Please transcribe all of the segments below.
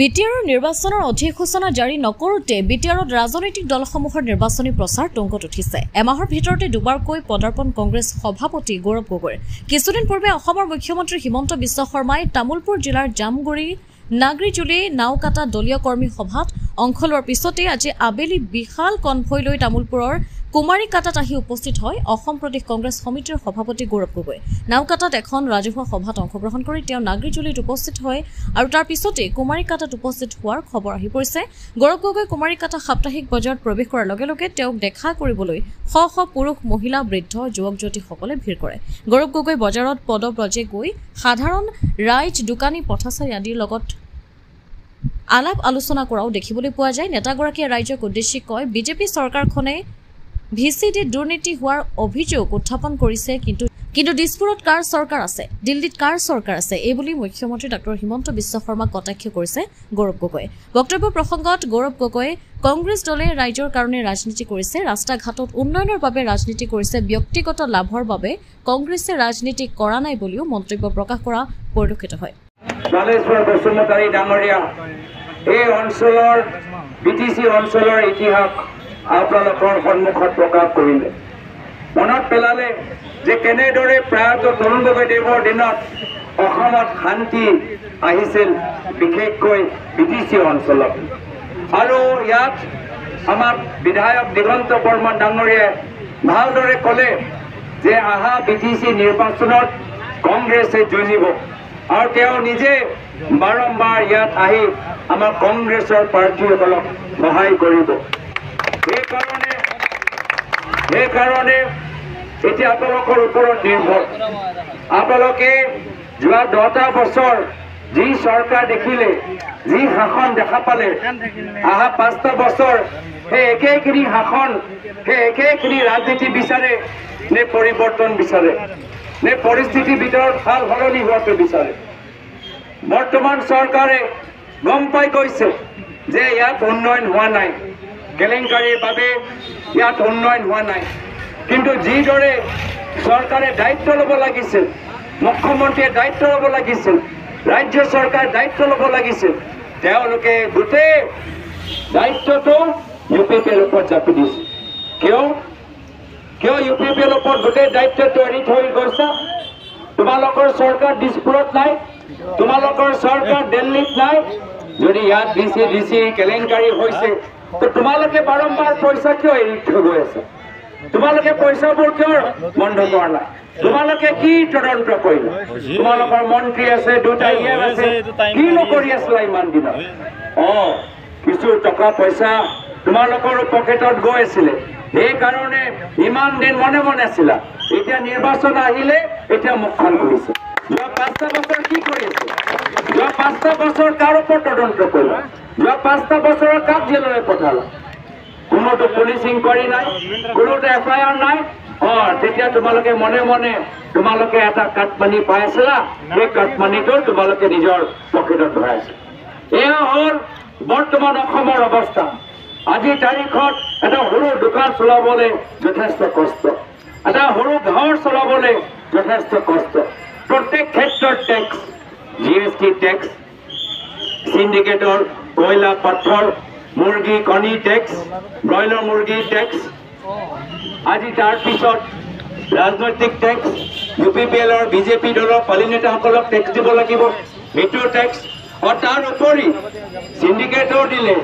বিটিআৰৰ নিৰ্বাচনৰ অধিসূচনা জাৰি নকৰোতে বিটিআৰত ৰাজনৈতিক দলসমূহৰ নিৰ্বাচনী প্ৰচাৰ টংকত উঠিছে। এমাহৰ ভিতৰতে দুবাৰকৈ পদাৰ্পণ কংগ্ৰেছ সভাপতি গৌৰৱ গগৈৰ। কিছুদিন পূৰ্বে অসমৰ মুখ্যমন্ত্ৰী হিমন্ত বিশ্ব শৰ্মাই তামুলপুৰ জিলাৰ জামগুৰি নাগৰিজুলি নাওকাটা দলীয় কৰ্মী সভাত অংশ লোৱাৰ পিছতে আজি আবেলি বিশাল কনভয় লৈ তামুলপুৰৰ কুমাৰীকাটাত আহি উপস্থিত হয় অসম প্ৰদেশ কংগ্ৰেছ সমিতিৰ সভাপতি গৌৰৱ গগৈ। নাওকাটাত এখন ৰাজহুৱা সভাত অংশগ্ৰহণ কৰি তেওঁ নাগৰিজুলিত উপস্থিত হয় আৰু তাৰ পিছতে কুমাৰীকাটাত উপস্থিত হোৱাৰ খবৰ আহি পৰিছে। গৌৰৱ গগৈ কুমাৰীকাটা সাপ্তাহিক বজাৰত প্ৰৱেশ কৰাৰ লগে লগে তেওঁক দেখা কৰিবলৈ শ শ পুৰুষ, মহিলা, বৃদ্ধ, যুৱক-যুৱতীসকলে ভিৰ কৰে। গৌৰৱ গগৈ বজাৰত পদব্ৰজে গৈ সাধাৰণ ৰাইজ, দোকানী, পথাচাৰী আদিৰ লগত আলাপ আলোচনা কৰাও দেখিবলৈ পোৱা যায়। নেতাগৰাকীয়ে ৰাইজক উদ্দেশ্যি কয়, বিজেপি চৰকাৰখনে ভিচিডি দুৰ্নীতি হোৱাৰ অভিযোগ উত্থাপন কৰিছে, কিন্তু দিছপুৰত কাৰ চৰকাৰ আছে, দিল্লীত কাৰ চৰকাৰ আছে, এইবুলি মুখ্যমন্ত্ৰী ডঃ হিমন্ত বিশ্ব শৰ্মাক কটাক্ষ কৰিছে গৌৰৱ গগৈয়ে। বক্তব্য প্ৰসংগত গৌৰৱ গগৈয়ে কংগ্ৰেছ দলে ৰাইজৰ কাৰণে ৰাজনীতি কৰিছে, ৰাস্তা ঘাটত উন্নয়নৰ বাবে ৰাজনীতি কৰিছে, ব্যক্তিগত লাভৰ বাবে কংগ্ৰেছে ৰাজনীতি কৰা নাই বুলিও মন্তব্য প্ৰকাশ কৰা পৰিলক্ষিত হয়। এই অঞ্চলৰ বিটিচি অঞ্চলৰ ইতিহাস আপোনালোকৰ সন্মুখত প্ৰকাশ কৰিলে। মনত পেলালে যে কেনেদৰে প্ৰয়াত তৰুণ গগৈদেৱৰ দিনত অসমত শান্তি আহিছিল, বিশেষকৈ বিটিচি অঞ্চলত। আৰু ইয়াত আমাৰ বিধায়ক দিগন্ত বৰ্মন ডাঙৰীয়াই ভালদৰে ক'লে যে অহা বিটিচি নিৰ্বাচনত কংগ্ৰেছে যুঁজিব আৰু তেওঁ নিজে বাৰম্বাৰ ইয়াত আহি আমাৰ কংগ্ৰেছৰ প্ৰাৰ্থীসকলক সহায় কৰিব। সেইকাৰণে এতিয়া আপোনালোকৰ ওপৰত নিৰ্ভৰ। আপোনালোকে যোৱা 10টা বছৰ যি চৰকাৰ দেখিলে, যি শাসন দেখা পালে, অহা 5টা বছৰ সেই একেখিনি শাসন, সেই একেখিনি ৰাজনীতি বিচাৰে নে পৰিৱৰ্তন বিচাৰে, নে পৰিস্থিতিৰ ভিতৰত সাল সলনি হোৱাটো বিচাৰে? বৰ্তমান চৰকাৰে গম পাই গৈছে যে ইয়াত উন্নয়ন হোৱা নাই, কেলেংকাৰীৰ বাবে ইয়াত উন্নয়ন হোৱা নাই। কিন্তু যিদৰে চৰকাৰে দায়িত্ব ল'ব লাগিছিল, মুখ্যমন্ত্ৰীয়ে দায়িত্ব ল'ব লাগিছিল, ৰাজ্য চৰকাৰে দায়িত্ব ল'ব লাগিছিল, তেওঁলোকে গোটেই দায়িত্বটো UPPৰ ওপৰত জাপি দিছে। কিয় UPPৰ ওপৰত গোটেই দায়িত্বটো এৰি থৈ গৈছা? তোমালোকৰ চৰকাৰ দিছপুৰত নাই, তোমালোকৰ চৰকাৰ দিল্লীত নাই। যদি ইয়াত ডিচি কেলেংকাৰী হৈছে, তো তোমালোকে বাৰম্বাৰ পইচা কিয় এৰি থৈ গৈ আছে? তোমালোকে পইচাবোৰ কিয় বন্ধ কৰা নাই? তোমালোকে কি তদন্ত কৰিলা? তোমালোকৰ মন্ত্ৰী আছে, 2টা EM আছে, কি নকৰি আছিলা ইমান দিনত? কিছু টকা পইচা তোমালোকৰ পকেটত গৈ আছিলে, সেইকাৰণে ইমান দিন মনে মনে আছিলা। এতিয়া নিৰ্বাচন আহিলে এতিয়া মুখখন কৰিছে। যোৱা 5টা বছৰ কি কৰি আছে? যোৱা 5টা বছৰ কাৰ ওপৰত তদন্ত কৰিলা? যোৱা 5টা বছৰৰ কাক জেললৈ পঠালা? কোনোটো পুলিচ ইনকুৱাৰী নাই, কোনোটো FIR নাই। তেতিয়া তোমালোকে মনে মনে তোমালোকে এটা কাটমানি পাই আছিলা, সেই কাটমানিটো তোমালোকে নিজৰ পকেটত ভৰাইছা। এয়া হ'ল বৰ্তমান অসমৰ অৱস্থা। আজিৰ তাৰিখত এটা সৰু দোকান চলাবলৈ যথেষ্ট কষ্ট, এটা সৰু ঘৰ চলাবলৈ যথেষ্ট কষ্ট। প্ৰত্যেক ক্ষেত্ৰত টেক্স, GST টেক্স, সিন্ডিকেটৰ কয়লা, পাথৰ, মুৰ্গী, কণী টেক্স, ব্ৰইলাৰ মুৰ্গী টেক্স, আজি তাৰ পিছত ৰাজনৈতিক টেক্স, UPPLৰ বিজেপি দলৰ পালি নেতাসকলক টেক্স দিব লাগিব, সেইটো টেক্স। আৰু তাৰ উপৰি সিন্ডিকেটৰ দিলে,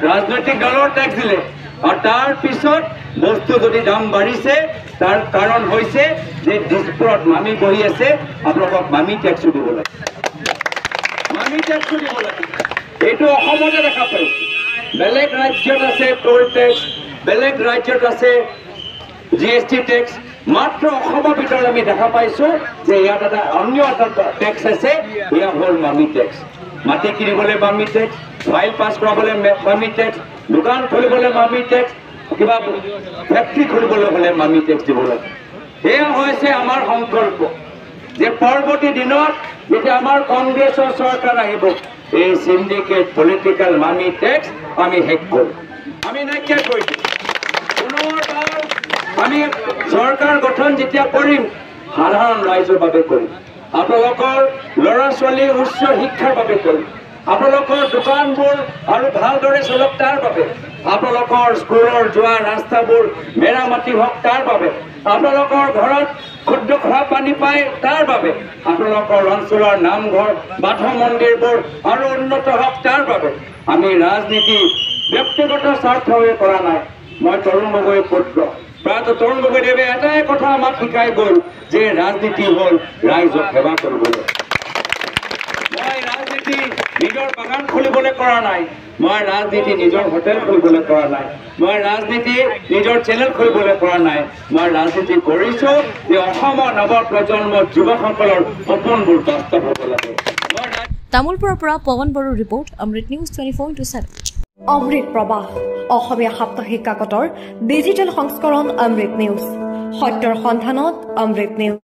ৰাজনৈতিক দলৰ টেক্স দিলে, আৰু তাৰ পিছত বস্তু যদি দাম বাঢ়িছে, তাৰ কাৰণ হৈছে যে দিছপুৰত মামি বহি আছে, আপোনালোকক মামি টেক্সো দিব লাগে, মামি টেক্সো দিব লাগে। এইটো অসমতে দেখা পাইছে। বেলেগ ৰাজ্যত আছে টোল টেক্স, বেলেগ ৰাজ্যত আছে GST টেক্স, মাত্ৰ অসমৰ ভিতৰত আমি দেখা পাইছো যে ইয়াত এটা অন্য এটা টেক্স আছে, এয়া হ'ল মামি টেক্স। মাটি কিনিবলৈ মামি টেক্স, ফাইল পাছ কৰাবলৈ মামি টেক্স, দোকান খুলিবলৈ মামি টেক্স, কিবা ফেক্টৰী খুলিবলৈ হ'লে মামি টেক্স দিব লাগে। এয়া হৈছে আমাৰ সংকল্প যে পৰৱৰ্তী দিনত যেতিয়া আমাৰ কংগ্ৰেছৰ চৰকাৰ আহিব, এই সিন্ডিকেট পলিটিকেল মামি টেক্স আমি শেষ কৰিম, আমি নাইকিয়া কৰি দিম। পুনৰবাৰ আমি চৰকাৰ গঠন যেতিয়া কৰিম, সাধাৰণ ৰাইজৰ বাবে কৰিম, আপোনালোকৰ ল'ৰা ছোৱালীৰ উচ্চ শিক্ষাৰ বাবে কৰিম, আপোনালোকৰ দোকানবোৰ আৰু ভালদৰে চলক তাৰ বাবে, আপোনালোকৰ স্কুলৰ যোৱা ৰাস্তাবোৰ মেৰামতি হওক তাৰ বাবে, আপোনালোকৰ ঘৰত শুদ্ধ খোৱা পানী পায় তাৰ বাবে, আপোনালোকৰ অঞ্চলৰ নামঘৰ বাথৌ মন্দিৰবোৰ আৰু উন্নত হওক তাৰ বাবে। আমি ৰাজনীতি ব্যক্তিগত স্বাৰ্থৰে কৰা নাই। মই তৰুণ গগৈৰ পুত্ৰ, প্ৰায়ত তৰুণ গগৈদেৱে এটাই কথা আমাক শিকাই গ'ল যে ৰাজনীতি হ'ল ৰাইজক সেৱা কৰিবলৈ। মই ৰাজনীতি নিজৰ বাগান খুলিবলৈ কৰা নাই, মই ৰাজনীতি নিজৰ হোটেল খুলিবলৈ কৰা নাই, মই ৰাজনীতি নিজৰ চেনেল খুলিবলৈ কৰা নাই। মই ৰাজনীতি কৰিছোঁ যে অসমৰ নৱ প্ৰজন্মৰ যুৱকসকলৰ সপোনবোৰ বাস্তৱ হ'ব লাগে। তামোলপুৰৰ পৰা পৱন বড়োৰ ৰিপৰ্ট, অমৃত নিউজ 24/7। অমৃত প্ৰবাহ অসমীয়া সাপ্তাহিক কাকতৰ ডিজিটেল সংস্কৰণ অমৃত নিউজ, সত্যৰ সন্ধানত অমৃত নিউজ।